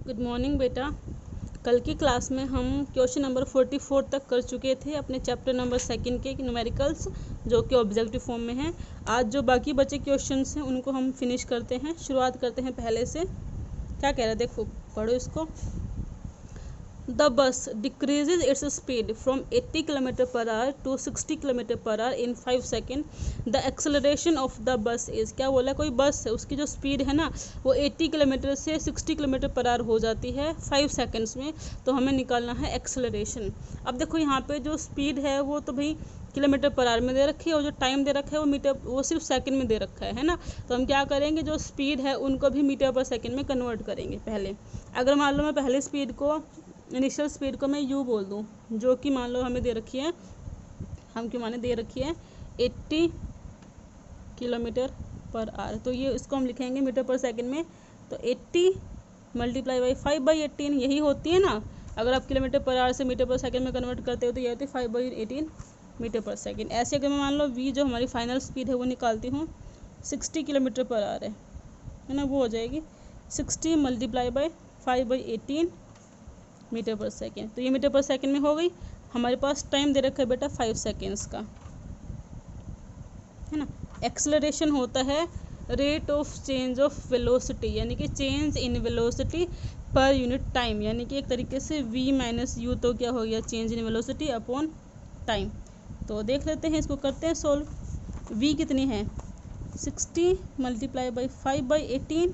Good morning बेटा। कल की क्लास में हम क्वेश्चन नंबर 44 तक कर चुके थे अपने चैप्टर नंबर 2 के न्यूमेरिकल्स, जो कि ऑब्जेक्टिव फॉर्म में हैं। आज जो बाकी बचे क्वेश्चंस हैं उनको हम फिनिश करते हैं। शुरुआत करते हैं पहले से। क्या कह रहा है, देखो पढ़ो इसको। The bus decreases its speed from 80 km/h to 60 km/h in 5 seconds. The acceleration of the bus is, क्या बोला, कोई बस है उसकी जो स्पीड है ना वो 80 किलोमीटर से 60 km/h हो जाती है 5 सेकंड्स में। तो हमें निकालना है एक्सेलरेशन। अब देखो यहाँ पे जो स्पीड है वो तो भाई km/h में दे रखी है और जो टाइम दे रखा है वो मीटर, वो सिर्फ सेकंड में दे रखा है ना। तो हम क्या करेंगे, जो स्पीड है उनको भी मीटर पर सेकंड में कन्वर्ट करेंगे पहले। अगर मान लो मैं पहले स्पीड को, इनिशियल स्पीड को मैं यू बोल दूं, जो कि मान लो हमें दे रखी है, हम क्यों माने दे रखी है 80 km/h। तो ये इसको हम लिखेंगे मीटर पर सेकंड में। तो 80 मल्टीप्लाई बाई 5/18 यही होती है ना। अगर आप km/h से मीटर पर सेकंड में कन्वर्ट करते हो तो ये होती है 5/18 मीटर पर सेकंड। ऐसे अगर मैं मान लो वी जो हमारी फाइनल स्पीड है वो निकालती हूँ 60 km/h है ना, वो हो जाएगी 60 मल्टीप्लाई बाई 5/18 मीटर पर सेकेंड। तो ये मीटर पर सेकेंड में हो गई। हमारे पास टाइम दे रखा है बेटा 5 सेकेंड्स का, है ना। एक्सेलरेशन होता है rate of change of velocity, यानी कि change in velocity per unit time, यानी कि एक तरीके से v माइनस यू, तो क्या हो गया change in velocity upon time. तो देख लेते हैं, इसको करते हैं सोल्व। v कितनी है 60 मल्टीप्लाई बाई 5/18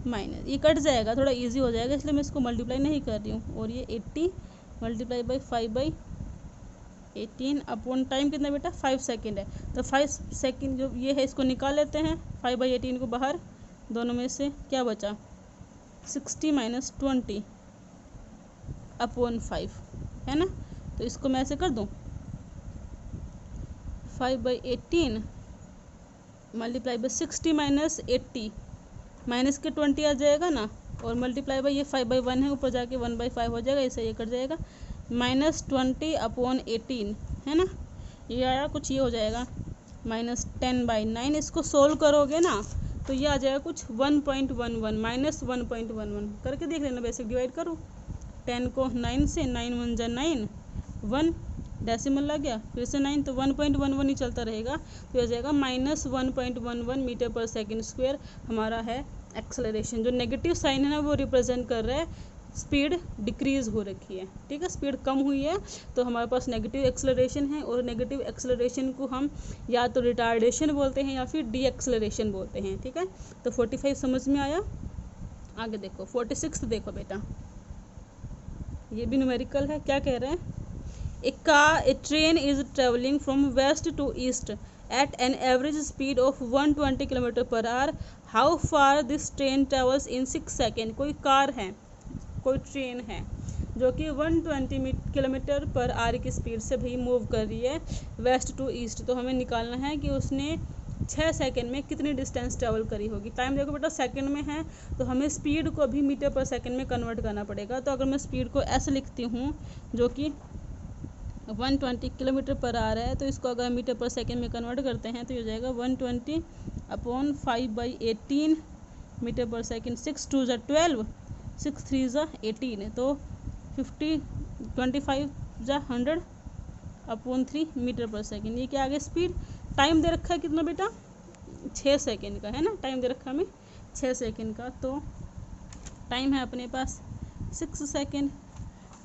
माइनस, ये कट जाएगा, थोड़ा इजी हो जाएगा इसलिए मैं इसको मल्टीप्लाई नहीं कर रही हूँ। और ये 80 मल्टीप्लाई बाई 5/18 अपॉन टाइम कितना बेटा 5 सेकेंड है। तो 5 सेकेंड जो ये है इसको निकाल लेते हैं, 5/18 को बाहर, दोनों में से क्या बचा 60 माइनस 20 अपॉन 5, है ना। तो इसको मैं ऐसे कर दूँ 5/18 मल्टीप्लाई बाई 60 माइनस 80, माइनस के 20 आ जाएगा ना, और मल्टीप्लाई बाई ये 5/1 है, ऊपर जाके 1/5 हो जाएगा, इससे ये कट जाएगा -20 अपॉन 18, है ना। ये आया कुछ, ये हो जाएगा -10/9। इसको सोल्व करोगे ना तो ये आ जाएगा कुछ 1.11 -1.11 करके देख लेना। बेसिक डिवाइड करो 10 को 9 से, 9 1 जा 9, 1 डेसिमल लग गया, फिर से 9, तो 1.11 ही चलता रहेगा। तो हो जाएगा -1.11 मीटर पर सेकेंड स्क्वायर हमारा है एक्सेलरेशन। जो नेगेटिव साइन है ना वो रिप्रेजेंट कर रहा है स्पीड डिक्रीज हो रखी है, ठीक है, स्पीड कम हुई है तो हमारे पास नेगेटिव एक्सेलरेशन है। और नेगेटिव एक्सेलरेशन को हम या तो रिटार्डेशन बोलते हैं या फिर डी एक्सेलरेशन बोलते हैं, ठीक है। तो 45 समझ में आया। आगे देखो 46 देखो बेटा, ये भी न्यूमेरिकल है। क्या कह रहे हैं, A train is traveling from west to east at an average speed of 120 km/h. How far this train travels in 6 seconds? कोई कार है, कोई ट्रेन है जो कि 120 km/h की स्पीड से भी मूव कर रही है वेस्ट टू ईस्ट। तो हमें निकालना है कि उसने 6 सेकंड में कितनी डिस्टेंस ट्रेवल करी होगी। टाइम देखो बेटा सेकंड में है, तो हमें स्पीड को भी मीटर पर सेकंड में कन्वर्ट करना पड़ेगा। तो अगर मैं स्पीड को ऐसे लिखती हूँ जो कि 120 km/h है, तो इसको अगर मीटर पर सेकेंड में कन्वर्ट करते हैं तो ये हो जाएगा 120 अपॉन 5/18 मीटर पर सेकेंड। 6 2 ज़ा 12, 6 3 ज़ा 18, तो 25 ज़ा 100 अपॉन 3 मीटर पर सेकेंड। ये क्या आ गया स्पीड। टाइम दे रखा है कितना बेटा 6 सेकेंड का, है ना। टाइम दे रखा है हमें 6 सेकेंड का, तो टाइम है अपने पास 6 सेकेंड।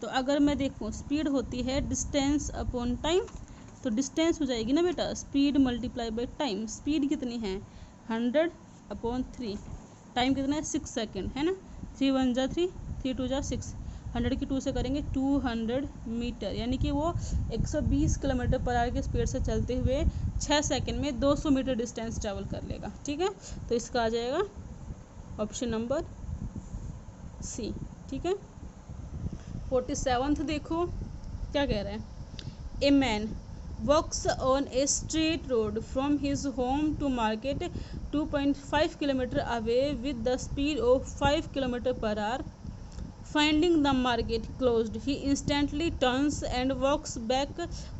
तो अगर मैं देखूँ स्पीड होती है डिस्टेंस अपॉन टाइम, तो डिस्टेंस हो जाएगी ना बेटा speed multiply by time. Speed कितनी है 100 अपॉन 3, टाइम कितना है 6 सेकेंड, है ना। 3 1 जा 3, 3 2 जा 6, 100 की 2 से करेंगे 200 मीटर, यानी कि वो 120 km/h की स्पीड से चलते हुए 6 सेकेंड में 200 मीटर डिस्टेंस ट्रैवल कर लेगा, ठीक है। तो इसका आ जाएगा ऑप्शन नंबर सी, ठीक है। 47 देखो क्या कह रहा है। A man walks on a straight road from his home to market 2.5 kilometre away with the speed of 5 km/h. Finding the market closed, he instantly turns and walks back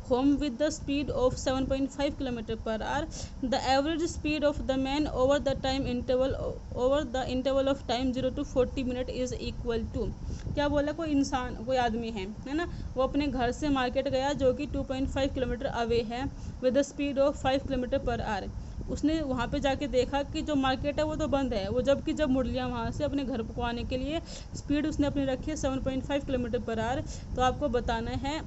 home with the speed of 7.5 km per hour. The average speed of the man over the interval of time 0 to 40 minute is equal to। क्या बोला, कोई इंसान, कोई आदमी है ना, वो अपने घर से मार्केट गया जो कि 2.5 किलोमीटर अवे है with the speed of 5 kilometre per hour. उसने वहाँ पे जाके देखा कि जो मार्केट है वो तो बंद है, वो जबकि जब मुड़ लिया वहाँ से अपने घर को आने के लिए, स्पीड उसने अपनी रखी है 7.5 किलोमीटर पर आवर। तो आपको बताना है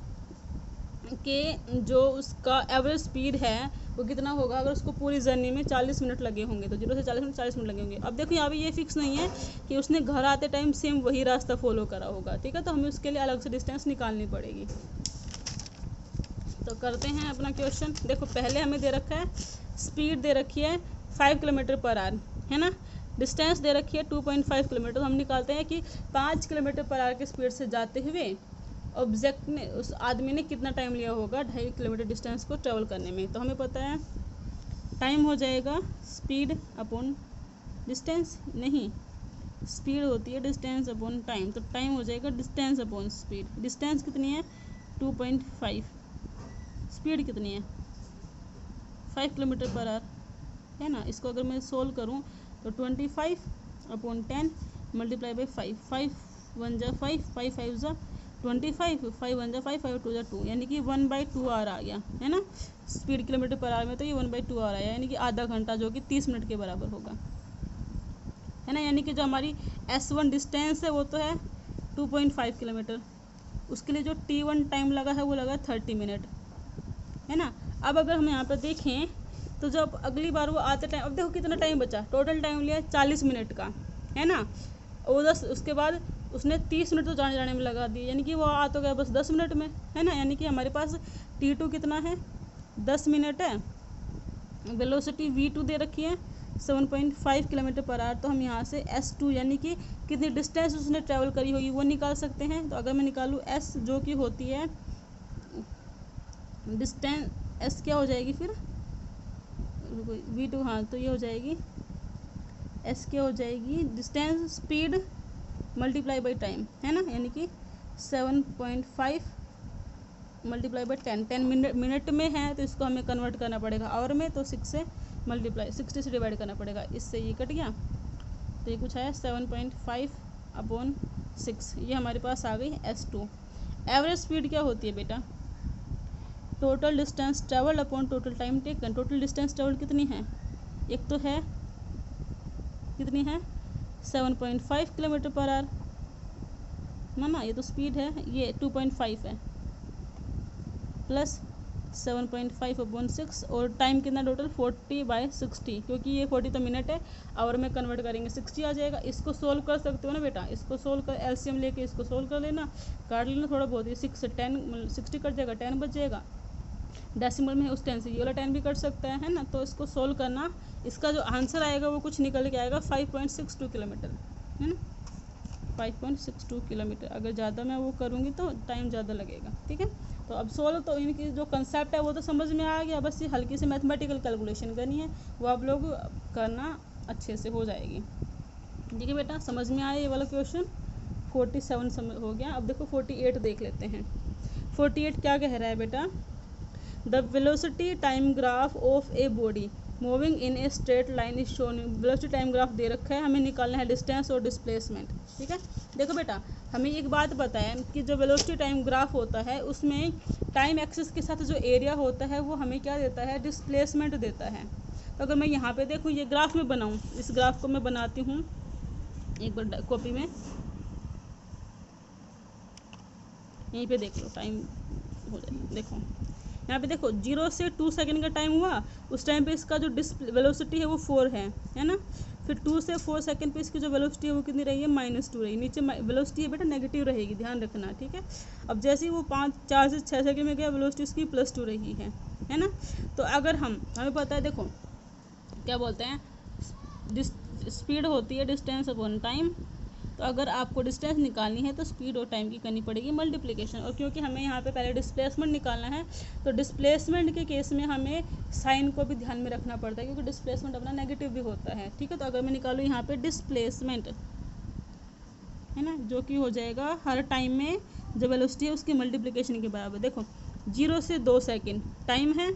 कि जो उसका एवरेज स्पीड है वो कितना होगा अगर उसको पूरी जर्नी में 40 मिनट लगे होंगे, तो 0 से 40 मिनट लगे होंगे। अब देखो यहाँ पे ये फिक्स नहीं है कि उसने घर आते टाइम सेम वही रास्ता फॉलो करा होगा, ठीक है, तो हमें उसके लिए अलग से डिस्टेंस निकालनी पड़ेगी। तो करते हैं अपना क्वेश्चन। देखो पहले हमें दे रखा है स्पीड दे रखी है 5 किलोमीटर पर आवर, है ना, डिस्टेंस दे रखी है 2.5 किलोमीटर। तो हम निकालते हैं कि 5 किलोमीटर पर आवर की स्पीड से जाते हुए ऑब्जेक्ट ने, उस आदमी ने कितना टाइम लिया होगा 2.5 किलोमीटर डिस्टेंस को ट्रेवल करने में। तो हमें पता है टाइम हो जाएगा स्पीड अपॉन डिस्टेंस, नहीं, स्पीड होती है डिस्टेंस अपॉन टाइम, तो टाइम हो जाएगा डिस्टेंस अपॉन स्पीड। डिस्टेंस कितनी है 2.5, स्पीड कितनी है 5 किलोमीटर पर आवर, है ना। इसको अगर मैं सोल्व करूँ तो 25 अपॉन 10 मल्टीप्लाई बाई 5, 5 1 जा 5, 5 5 जा 25, 5 1 जा 5, 5 2 जा 2, यानी कि 1/2 आवर आ गया, है ना। स्पीड किलोमीटर पर आवर में तो ये 1/2 आवर आया, यानी कि आधा घंटा, जो कि 30 मिनट के बराबर होगा, है ना। यानी कि जो हमारी S1 डिस्टेंस है वो तो है 2.5 किलोमीटर, उसके लिए जो T1 टाइम लगा है वो लगा 30 मिनट, है ना। अब अगर हम यहाँ पर देखें तो जब अगली बार वो आते टाइम, अब देखो कितना टाइम बचा, टोटल टाइम लिया 40 मिनट का, है ना। वो 10, उसके बाद उसने 30 मिनट तो जाने में लगा दिए, यानी कि वो आ तो गया बस 10 मिनट में, है ना। यानी कि हमारे पास T2 कितना है 10 मिनट है, वेलोसिटी V2 दे रखी है 7.5 किलोमीटर पर आवर। तो हम यहाँ से S2 यानी कि कितनी डिस्टेंस उसने ट्रैवल करी होगी वो निकाल सकते हैं। तो अगर मैं निकालूँ S जो कि होती है डिस्टेंस, S क्या हो जाएगी फिर V2, हाँ, तो ये हो जाएगी S क्या हो जाएगी distance speed multiply by time, है ना, यानी कि 7.5 मल्टीप्लाई बाई 10 मिनट में है तो इसको हमें कन्वर्ट करना पड़ेगा आवर में, तो 6 से मल्टीप्लाई 60 से डिवाइड करना पड़ेगा, इससे ये कट गया, तो ये कुछ है 7.5 अपॉन 6, ये हमारे पास आ गई S2। एवरेज स्पीड क्या होती है बेटा, total distance travel upon total time taken. Total distance travel कितनी है, एक तो है कितनी है 7.5 किलोमीटर पर आवर, ना, ये तो स्पीड है, ये 2.5 है प्लस 7.5 अपॉन 6, और टाइम कितना टोटल 40/60, क्योंकि ये 40 तो मिनट है, आवर में कन्वर्ट करेंगे 60 आ जाएगा। इसको सोल्व कर सकते हो ना बेटा, इसको सोल्व कर, एलसीएम लेके इसको सोल्व कर लेना, काट लेना थोड़ा बहुत, ये 6 से 10 60 कट जाएगा, 10 बच जाएगा, डेसिमल में है उस 10 से ये वाला 10 भी कट सकता है ना। तो इसको सोल्व करना, इसका जो आंसर आएगा वो कुछ निकल के आएगा 5.62 किलोमीटर, है ना, 5.62 किलोमीटर। अगर ज़्यादा मैं वो करूँगी तो टाइम ज़्यादा लगेगा, ठीक है। तो अब सोल्व, तो इनकी जो कंसेप्ट है वो तो समझ में आ गया, बस ये हल्की सी मैथमेटिकल कैलकुलेशन करनी है, वो आप लोग करना अच्छे से हो जाएगी, ठीक है बेटा। समझ में आया ये वाला क्वेश्चन। 47 हो गया। अब देखो 48 देख लेते हैं। 48 क्या कह रहा है बेटा, the velocity time graph of a body moving in a straight line is shown. Velocity time graph दे रखा है, हमें निकालना है डिस्टेंस और डिस्प्लेसमेंट, ठीक है। देखो बेटा हमें एक बात पता है कि जो वेलोसिटी टाइम ग्राफ होता है उसमें टाइम एक्सिस के साथ जो एरिया होता है वो हमें क्या देता है, डिस्प्लेसमेंट देता है। तो अगर मैं यहाँ पे देखूँ, ये ग्राफ में बनाऊँ, इस ग्राफ को मैं बनाती हूँ एक बार कॉपी में, यहीं पे देख लो, टाइम हो जाएगा। देखो यहाँ पे देखो 0 से 2 सेकंड का टाइम हुआ, उस टाइम पे इसका जो वेलोसिटी है वो 4 है ना। फिर 2 से 4 सेकंड पे इसकी जो वेलोसिटी है वो कितनी रही है, -2 रही। नीचे वेलोसिटी है बेटा नेगेटिव रहेगी, ध्यान रखना, ठीक है। अब जैसे ही वो 4 से 6 सेकंड में गया, वेलोसिटी इसकी +2 रही है ना। तो अगर हमें पता है, देखो क्या बोलते हैं, स्पीड होती है डिस्टेंस अपॉन टाइम। तो अगर आपको डिस्टेंस निकालनी है तो स्पीड और टाइम की करनी पड़ेगी मल्टीप्लिकेशन, और क्योंकि हमें यहाँ पे पहले डिस्प्लेसमेंट निकालना है तो डिस्प्लेसमेंट के केस में हमें साइन को भी ध्यान में रखना पड़ता है, क्योंकि डिस्प्लेसमेंट अपना नेगेटिव भी होता है, ठीक है। तो अगर मैं निकालूँ यहाँ पे डिस्प्लेसमेंट, है ना, जो कि हो जाएगा हर टाइम में जो वेलोसिटी है उसकी मल्टीप्लिकेशन के बराबर। देखो 0 से 2 सेकंड टाइम है,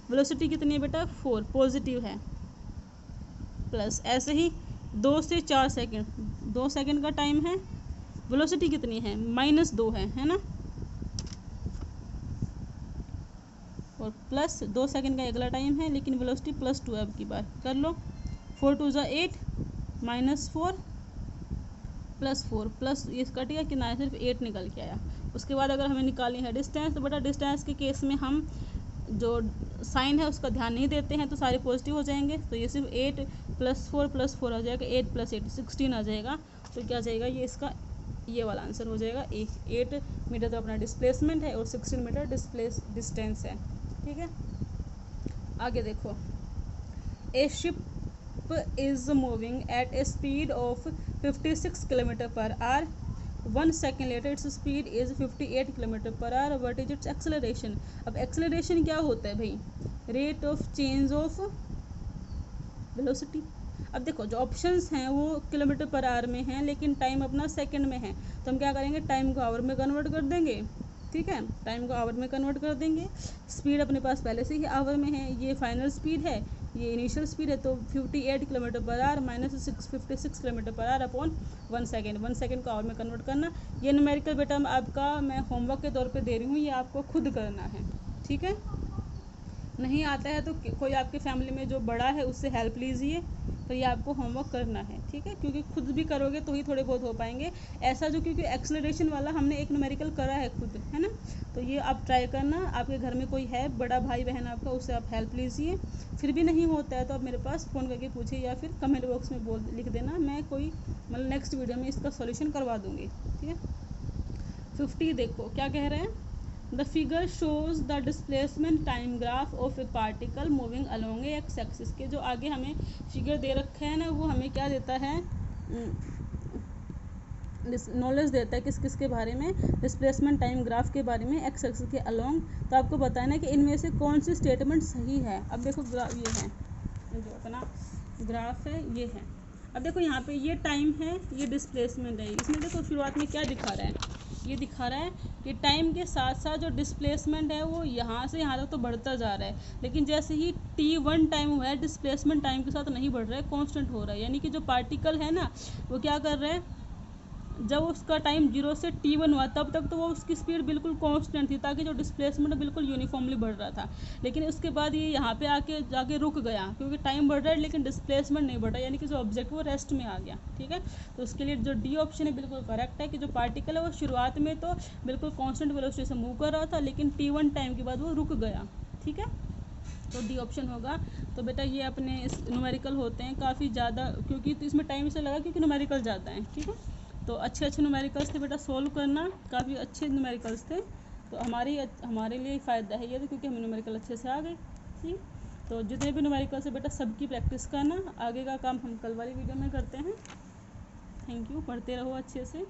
वेलोसिटी कितनी है बेटा 4 पॉजिटिव है, प्लस ऐसे ही 2 से 4 सेकंड 2 सेकंड का टाइम है, वेलोसिटी कितनी है -2 है ना, और प्लस 2 सेकंड का अगला टाइम है लेकिन वेलोसिटी +2 है। अब की बार कर लो, 4 2 ज़ा 8 -4 +4 प्लस ये कट गया कितना सिर्फ 8 निकल के आया। उसके बाद अगर हमें निकालनी है डिस्टेंस, तो बेटा डिस्टेंस के केस में हम जो साइन है उसका ध्यान नहीं देते हैं तो सारे पॉजिटिव हो जाएंगे। तो ये सिर्फ 8 + 4 आ जाएगा, 8 + 8 16 आ जाएगा। तो क्या जाएगा ये इसका ये वाला आंसर हो जाएगा। 8 मीटर तो अपना डिस्प्लेसमेंट है और 16 मीटर डिस्टेंस है। ठीक है, आगे देखो, ए ship is moving at a speed of 56 km/h. 1 second later its speed is 58 km/h. What is its acceleration? अब acceleration क्या होता है भाई, rate of change of velocity। अब देखो जो ऑप्शंस हैं वो km/h में हैं लेकिन टाइम अपना सेकंड में है, तो हम क्या करेंगे टाइम को आवर में कन्वर्ट कर देंगे। ठीक है, टाइम को आवर में कन्वर्ट कर देंगे। स्पीड अपने पास पहले से ही आवर में है, ये फाइनल स्पीड है, ये इनिशियल स्पीड है, तो 58 km/h - 56 km/h upon 1 second. 1 second को आवर में कन्वर्ट करना। ये न्यूमेरिकल बेटा आपका मैं होमवर्क के तौर पे दे रही हूँ, ये आपको खुद करना है। ठीक है, नहीं आता है तो कोई आपके फैमिली में जो बड़ा है उससे हेल्प लीजिए, तो ये आपको होमवर्क करना है। ठीक है, क्योंकि खुद भी करोगे तो ही थोड़े बहुत हो पाएंगे ऐसा जो, क्योंकि एक्सेलरेशन वाला हमने एक न्यूमेरिकल करा है खुद, है ना। तो ये आप ट्राई करना, आपके घर में कोई है बड़ा भाई बहन आपका, उससे आप हेल्प लीजिए। फिर भी नहीं होता है तो आप मेरे पास फ़ोन करके पूछिए या फिर कमेंट बॉक्स में लिख देना, मैं कोई मतलब नेक्स्ट वीडियो में इसका सॉल्यूशन करवा दूँगी। ठीक है, 50 देखो क्या कह रहे हैं, the figure shows the displacement time graph of A particle moving along A x axis. के जो आगे हमें फिगर दे रखा है ना, वो हमें क्या देता है, नॉलेज देता है किस किस के बारे में, डिस्प्लेसमेंट टाइम ग्राफ के बारे में एक्स एक्सिस के अलोंग। तो आपको बताना है कि इनमें से कौन सी स्टेटमेंट सही है। अब देखो ये है जो अपना ग्राफ है, ये है। अब देखो यहाँ पे ये टाइम है, ये डिस्प्लेसमेंट है। इसमें देखो शुरुआत में क्या दिखा रहा है, ये दिखा रहा है कि टाइम के साथ साथ जो डिस्प्लेसमेंट है वो यहाँ से यहाँ तक तो बढ़ता जा रहा है, लेकिन जैसे ही t1 टाइम हुआ है डिस्प्लेसमेंट टाइम के साथ नहीं बढ़ रहा है, कांस्टेंट हो रहा है। यानी कि जो पार्टिकल है ना वो क्या कर रहा है, जब उसका टाइम 0 से t1 हुआ तब तक तो वो उसकी स्पीड बिल्कुल कांस्टेंट थी, ताकि जो डिस्प्लेसमेंट बिल्कुल यूनिफॉर्मली बढ़ रहा था। लेकिन उसके बाद ये यहाँ पे आके जाके रुक गया, क्योंकि टाइम बढ़ रहा है लेकिन डिस्प्लेसमेंट नहीं बढ़ रहा, यानी कि जो ऑब्जेक्ट वो रेस्ट में आ गया। ठीक है, तो उसके लिए जो डी ऑप्शन है बिल्कुल करेक्ट है कि जो पार्टिकल है वो शुरुआत में तो बिल्कुल कॉन्स्टेंट वेलोसिटी से मूव कर रहा था, लेकिन t1 टाइम के बाद वो रुक गया। ठीक है, तो डी ऑप्शन होगा। तो बेटा ये अपने न्यूमेरिकल होते हैं काफ़ी ज़्यादा, क्योंकि तो इसमें टाइम इसलिए लगा क्योंकि न्यूमेरिकल ज़्यादा है। ठीक है, तो अच्छे न्यूमेरिकल्स थे बेटा, सोल्व करना, काफ़ी अच्छे न्यूमेरिकल्स थे। तो हमारे लिए फ़ायदा है ये तो, क्योंकि हम न्यूमेरिकल अच्छे से आ गए। ठीक, तो जितने भी न्यूमेरिकल्स है बेटा सबकी प्रैक्टिस करना, आगे का काम हम कल वाली वीडियो में करते हैं। थैंक यू, पढ़ते रहो अच्छे से।